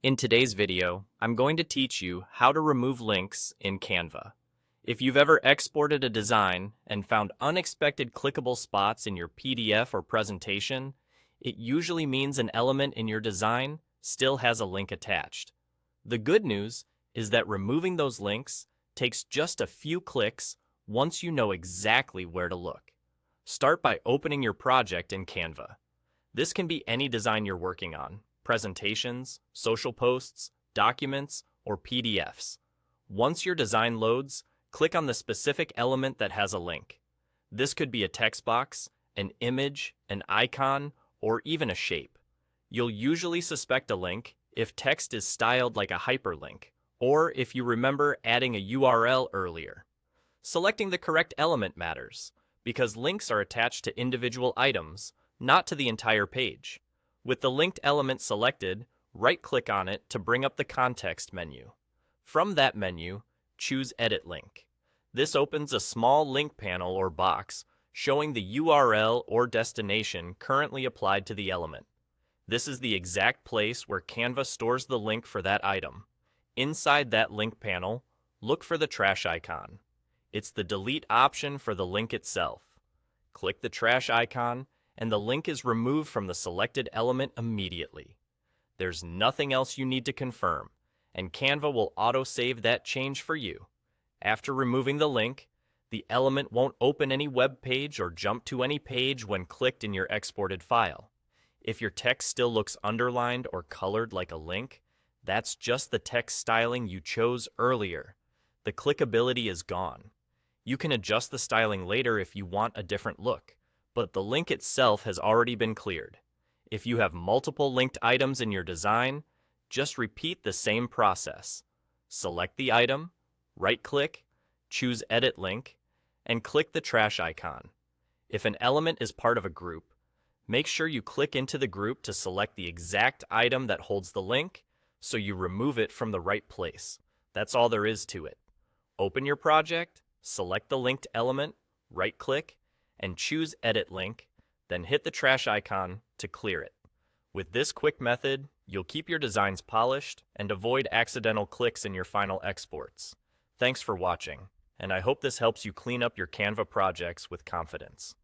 In today's video, I'm going to teach you how to remove links in Canva. If you've ever exported a design and found unexpected clickable spots in your PDF or presentation, it usually means an element in your design still has a link attached. The good news is that removing those links takes just a few clicks once you know exactly where to look. Start by opening your project in Canva. This can be any design you're working on: presentations, social posts, documents, or PDFs. Once your design loads, click on the specific element that has a link. This could be a text box, an image, an icon, or even a shape. You'll usually suspect a link if text is styled like a hyperlink, or if you remember adding a URL earlier. Selecting the correct element matters, because links are attached to individual items, not to the entire page. With the linked element selected, right-click on it to bring up the context menu. From that menu, choose Edit Link. This opens a small link panel or box showing the URL or destination currently applied to the element. This is the exact place where Canva stores the link for that item. Inside that link panel, look for the trash icon. It's the delete option for the link itself. Click the trash icon, and the link is removed from the selected element immediately. There's nothing else you need to confirm, and Canva will auto-save that change for you. After removing the link, the element won't open any web page or jump to any page when clicked in your exported file. If your text still looks underlined or colored like a link, that's just the text styling you chose earlier. The clickability is gone. You can adjust the styling later if you want a different look, but the link itself has already been cleared. If you have multiple linked items in your design, just repeat the same process. Select the item, right-click, choose Edit Link, and click the trash icon. If an element is part of a group, make sure you click into the group to select the exact item that holds the link, so you remove it from the right place. That's all there is to it. Open your project, select the linked element, right-click, and choose Edit Link, then hit the trash icon to clear it. With this quick method, you'll keep your designs polished and avoid accidental clicks in your final exports. Thanks for watching, and I hope this helps you clean up your Canva projects with confidence.